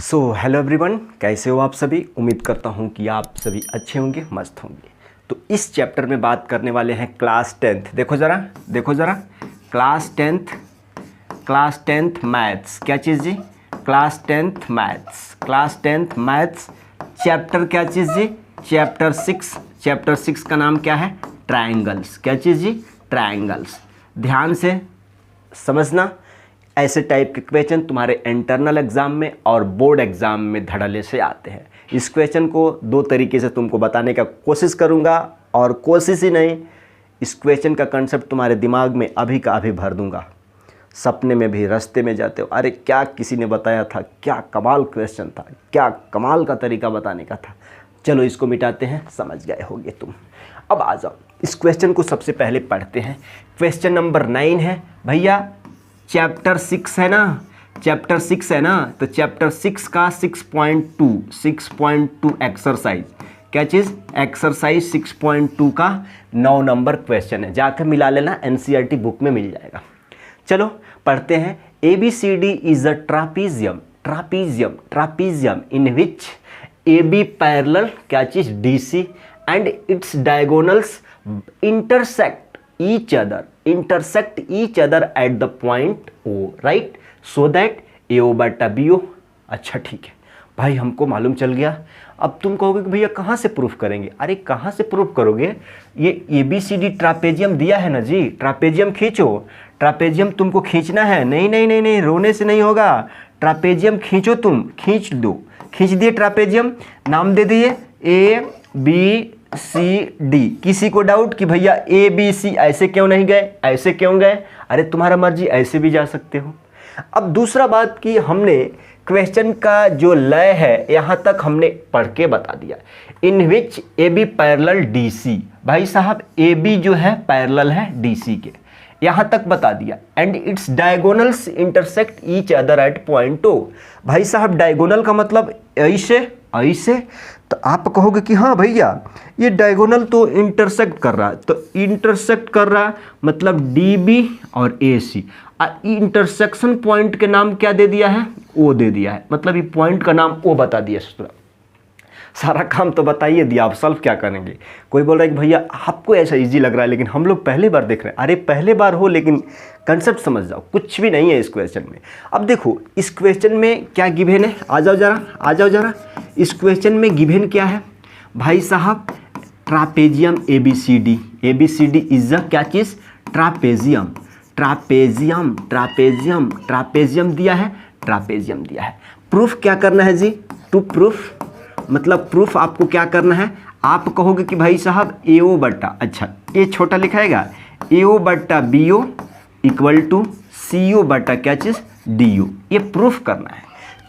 Hello everyone, कैसे हो आप सभी। उम्मीद करता हूँ कि आप सभी अच्छे होंगे, मस्त होंगे। तो इस चैप्टर में बात करने वाले हैं क्लास 10th। देखो ज़रा क्लास टेंथ मैथ्स। क्या चीज़ जी? क्लास 10th मैथ्स चैप्टर क्या चीज़ जी? चैप्टर 6 का नाम क्या है? ट्रायंगल्स। क्या चीज़ जी? ट्रायंगल्स। ध्यान से समझना, ऐसे टाइप के क्वेश्चन तुम्हारे इंटरनल एग्जाम में और बोर्ड एग्जाम में धड़ल्ले से आते हैं। इस क्वेश्चन को दो तरीके से तुमको बताने का कोशिश करूंगा, और कोशिश ही नहीं, इस क्वेश्चन का कंसेप्ट तुम्हारे दिमाग में अभी का अभी भर दूंगा। सपने में भी, रास्ते में जाते हो, अरे क्या किसी ने बताया था, क्या कमाल क्वेश्चन था, क्या कमाल का तरीका बताने का था। चलो इसको मिटाते हैं, समझ गए होगे तुम। अब आ जाओ, इस क्वेश्चन को सबसे पहले पढ़ते हैं। क्वेश्चन नंबर 9 है भैया। चैप्टर 6 है ना, तो चैप्टर 6 का 6.2 एक्सरसाइज। क्या चीज़? एक्सरसाइज 6.2 का 9 नंबर क्वेश्चन है। जाकर मिला लेना, एनसीईआरटी बुक में मिल जाएगा। चलो पढ़ते हैं। ABCD is a trapezium in which AB parallel, क्या चीज़? DC, and its diagonals intersect each other at the point O, right? So that AO बटा BO। अच्छा ठीक है भाई, हमको मालूम चल गया। अब तुम कहोगे कि भैया कहाँ से प्रूफ करेंगे? अरे कहाँ से प्रूफ करोगे? ये ABCD ट्रापेजियम दिया है ना जी, ट्रापेजियम खींचो। ट्रापेजियम तुमको खींचना है। नहीं, रोने से नहीं होगा। ट्रापेजियम खींचो, तुम खींच दिए ट्रापेजियम, नाम दे दिए ABCD। किसी को डाउट कि भैया ABC ऐसे क्यों नहीं गए, ऐसे क्यों गए? अरे तुम्हारा मर्जी, ऐसे भी जा सकते हो। अब दूसरा बात कि हमने क्वेश्चन का जो लय है यहाँ तक हमने पढ़ के बता दिया। इन विच AB पैरेलल DC, भाई साहब AB जो है पैरेलल है DC के, यहाँ तक बता दिया। And its diagonals intersect each other at point O। भाई साहब डायगोनल का मतलब ऐसे, तो आप कहोगे कि हाँ भैया ये डायगोनल तो इंटरसेक्ट कर रहा है, तो इंटरसेक्ट कर रहा है मतलब DB और AC। इंटरसेक्शन पॉइंट के नाम क्या दे दिया है? O दे दिया है, मतलब ये पॉइंट का नाम O बता दिया। सारा काम तो बताइए दिया, आप सॉल्व क्या करेंगे? कोई बोल रहा है कि भैया आपको ऐसा इजी लग रहा है, लेकिन हम लोग पहली बार देख रहे हैं। अरे पहले बार हो, लेकिन कंसेप्ट समझ जाओ, कुछ भी नहीं है इस क्वेश्चन में। अब देखो इस क्वेश्चन में क्या गिवन है, आ जाओ जरा। इस क्वेश्चन में गिवन क्या है भाई साहब? ट्रापेजियम ABCD इज अ क्या चीज़? ट्रापेजियम दिया है, ट्रापेजियम दिया है। प्रूफ क्या करना है जी? टू प्रूफ, मतलब प्रूफ आपको क्या करना है? आप कहोगे कि भाई साहब AO बट्टा, अच्छा ये छोटा लिखाएगा, AO बट्टा BO इक्वल टू CO बट्टा क्या चीज़? DO। ये प्रूफ करना है।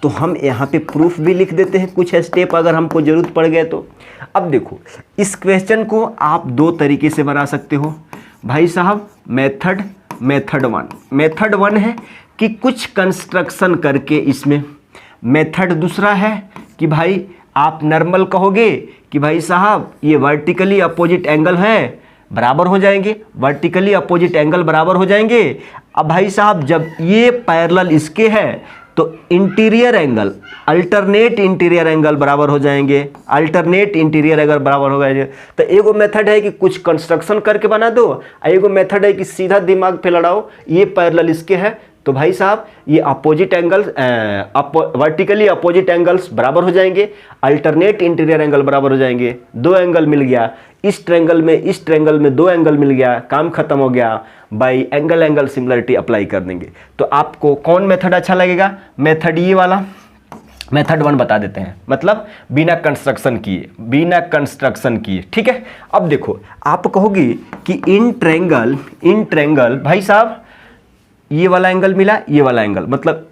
तो हम यहाँ पे प्रूफ भी लिख देते हैं, कुछ स्टेप अगर हमको ज़रूरत पड़ गए तो। अब देखो इस क्वेश्चन को आप दो तरीके से बना सकते हो भाई साहब। मेथड वन है कि कुछ कंस्ट्रक्शन करके इसमें। मेथड दूसरा है कि भाई आप नॉर्मल कहोगे कि भाई साहब ये वर्टिकली अपोजिट एंगल है, बराबर हो जाएंगे, वर्टिकली अपोजिट एंगल बराबर हो जाएंगे। अब भाई साहब जब ये पैरेलल इसके है तो interior angle, alternate interior angle बराबर हो जाएंगे, तो एगो मेथड है कि कुछ कंस्ट्रक्शन करके बना दो, एगो मेथड है कि सीधा दिमाग पे लड़ाओ। ये पैरेलल इसके है तो भाई साहब ये opposite angles, vertically opposite angles बराबर हो जाएंगे, अल्टरनेट इंटीरियर एंगल बराबर हो जाएंगे। दो एंगल मिल गया, इस ट्रायंगल में दो एंगल मिल गया, काम खत्म हो गया। बाई एंगल सिमिलरिटी अप्लाई कर देंगे। तो आपको कौन मेथड अच्छा लगेगा? मेथड ये वाला, मेथड 1 बता देते हैं, मतलब बिना कंस्ट्रक्शन किए, ठीक है। अब देखो आप कहोगे कि इन ट्रायंगल भाई साहब ये वाला एंगल मिला, ये वाला एंगल, मतलब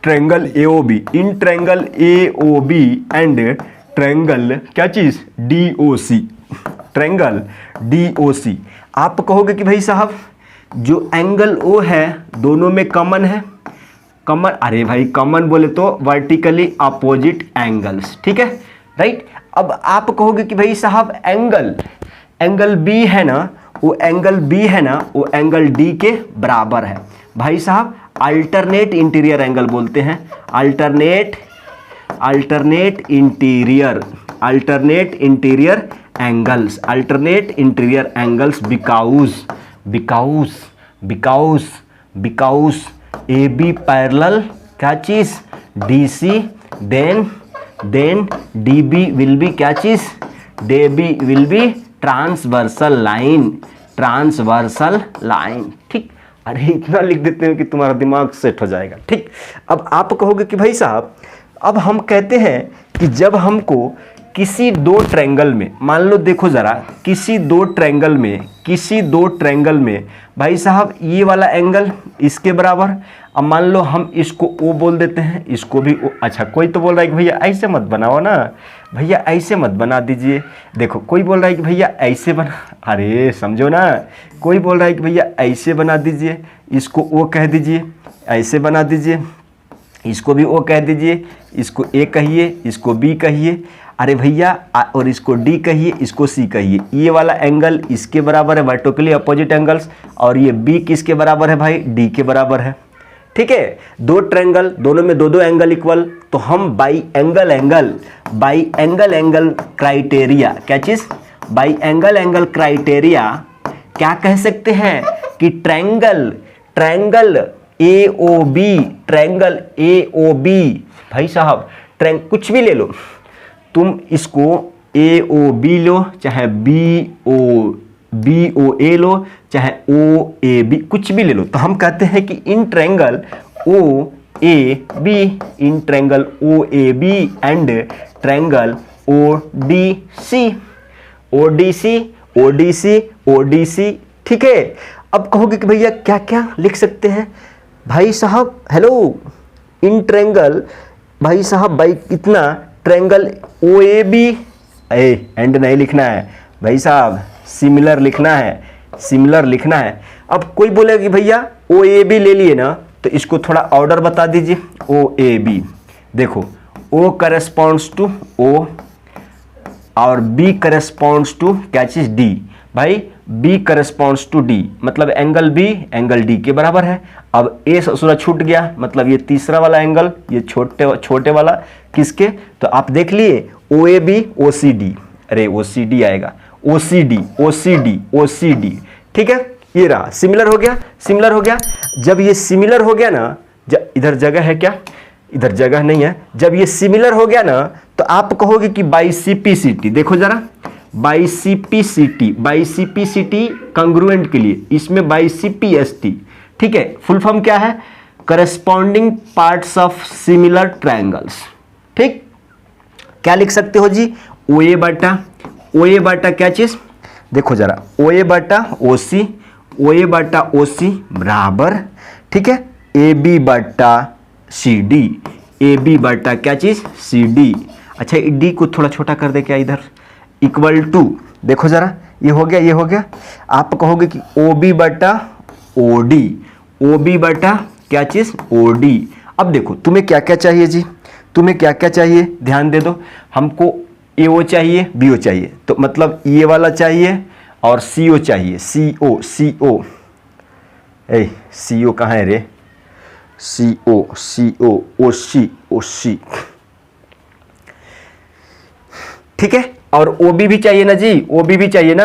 triangle AOB, in triangle AOB and triangle क्या चीज़? DOC। आप कहोगे कि भाई साहब जो एंगल O है दोनों में कॉमन है, अरे भाई कॉमन बोले तो वर्टिकली अपोजिट एंगल्स, ठीक है, राइट। अब आप कहोगे कि भाई साहब एंगल B है ना, वो एंगल D के बराबर है। भाई साहब अल्टरनेट इंटीरियर एंगल बोलते हैं, alternate alternate interior angles, alternate interior angles because A B parallel क्या चीज DC, then DB will be क्या चीज, DB will be transversal line. ठीक, अरे इतना लिख देते हैं कि तुम्हारा दिमाग सेट हो जाएगा। ठीक, अब आप कहोगे कि भाई साहब अब हम कहते हैं कि जब हमको किसी दो ट्रायंगल में, मान लो देखो ज़रा, किसी दो ट्रायंगल में भाई साहब ये वाला एंगल इसके बराबर, अब मान लो हम इसको O बोल देते हैं, इसको भी O। अच्छा, कोई तो बोल रहा है कि भैया ऐसे मत बनाओ ना, भैया ऐसे मत बना दीजिए। देखो कोई बोल रहा है कि भैया ऐसे बना, अरे समझो ना, कोई बोल रहा है कि भैया ऐसे बना दीजिए, इसको O कह दीजिए, ऐसे बना दीजिए, इसको भी O कह दीजिए, इसको A कहिए, इसको B कहिए, अरे भैया और इसको D कहिए, इसको C कहिए। ये वाला एंगल इसके बराबर है, वर्टिकली अपोजिट एंगल्स, और ये B किसके बराबर है भाई, D के बराबर है। ठीक है, दो ट्रायंगल, दोनों में दो एंगल इक्वल, तो हम बाई एंगल क्राइटेरिया, क्या चीज, बाई एंगल क्राइटेरिया क्या कह सकते हैं कि ट्रायंगल AOB भाई साहब, कुछ भी ले लो तुम, इसको AOB लो, चाहे BOA लो, चाहे OAB, कुछ भी ले लो, तो हम कहते हैं कि in triangle OAB and triangle ODC। ठीक है, अब कहोगे कि भैया क्या क्या लिख सकते हैं भाई साहब, हेलो, इन ट्रायंगल भाई साहब, भाई कितना ट्रायंगल OAB, एंड नहीं लिखना है भाई साहब, सिमिलर लिखना है। अब कोई बोलेगा कि भैया OAB ले लिए ना, तो इसको थोड़ा ऑर्डर बता दीजिए। OAB देखो, O करेस्पॉन्ड्स टू O और B करेस्पॉन्ड्स टू क्या चीज, D। भाई B करेस्पॉन्ड्स टू D, मतलब एंगल B एंगल D के बराबर है। अब A ससुरा छूट गया, मतलब ये तीसरा वाला एंगल, ये छोटे वाला किसके, तो आप देख लिए OAB OCD, अरे OCD आएगा, OCD। ठीक है, ये रहा, सिमिलर हो गया। जब ये सिमिलर हो गया ना, इधर जगह है क्या, इधर जगह नहीं है, जब ये सिमिलर हो गया ना, तो आप कहोगे कि बाई CPCT, देखो जरा, बाई CPCT कंग्रुएंट के लिए, इसमें बाई CPST। ठीक है, फुल फॉर्म क्या है, corresponding parts of similar triangles. ठीक, क्या लिख सकते हो जी, OA बटा क्या चीज, देखो जरा, OA बटा OC बराबर, ठीक है, AB बटा क्या चीज, CD। अच्छा, D को थोड़ा छोटा कर दे क्या इधर, इक्वल टू, देखो जरा, ये हो गया। आप कहोगे कि OB बटा क्या चीज, OD। अब देखो तुम्हें क्या क्या चाहिए जी, ध्यान दे दो, हमको AO चाहिए, BO चाहिए, तो मतलब ये वाला चाहिए और CO चाहिए, CO कहाँ है रे, CO OC। ठीक है, और OB भी चाहिए ना जी, OB भी चाहिए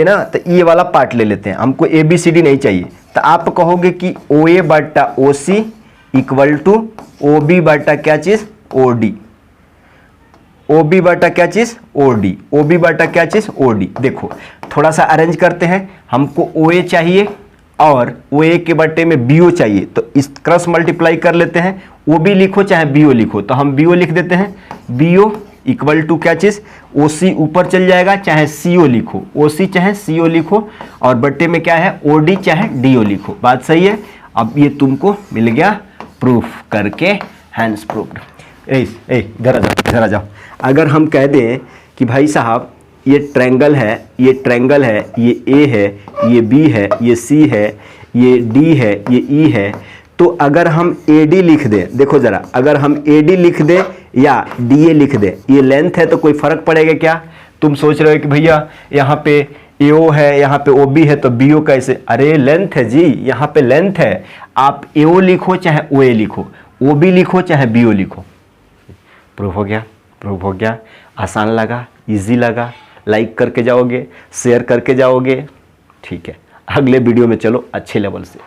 ना, तो ये वाला पार्ट ले लेते हैं, हमको ABCD नहीं चाहिए, तो आप कहोगे कि OA बटा OC इक्वल टू OB बटा क्या चीज, OD। देखो थोड़ा सा अरेंज करते हैं, हमको OA चाहिए और OA के बट्टे में BO चाहिए, तो इस क्रॉस मल्टीप्लाई कर लेते हैं, OB लिखो चाहे BO लिखो, तो हम BO लिख देते हैं, BO इक्वल टू क्या चीज, OC ऊपर चल जाएगा, चाहे CO लिखो, OC चाहे CO लिखो, और बट्टे में क्या है, OD चाहे DO लिखो। बात सही है, अब ये तुमको मिल गया प्रूफ करके, हैंड्स प्रूफ्ड। इधर आ जाओ। अगर हम कह दें कि भाई साहब ये ट्रायंगल है, ये A है, ये B है, ये C है, ये D है, ये E है, तो अगर हम AD लिख दें, देखो ज़रा, अगर हम AD लिख दें या DA लिख दें, ये लेंथ है तो कोई फ़र्क पड़ेगा क्या? तुम सोच रहे हो कि भैया यहाँ पे AO है, यहाँ पे OB है, तो BO कैसे? अरे लेंथ है जी, यहाँ पे लेंथ है। आप AO लिखो चाहे OA लिखो, OB लिखो चाहे BO लिखो, प्रूव हो गया? प्रूव हो गया। आसान लगा, इजी लगा? लाइक करके जाओगे, शेयर करके जाओगे? ठीक है, अगले वीडियो में चलो अच्छे लेवल से।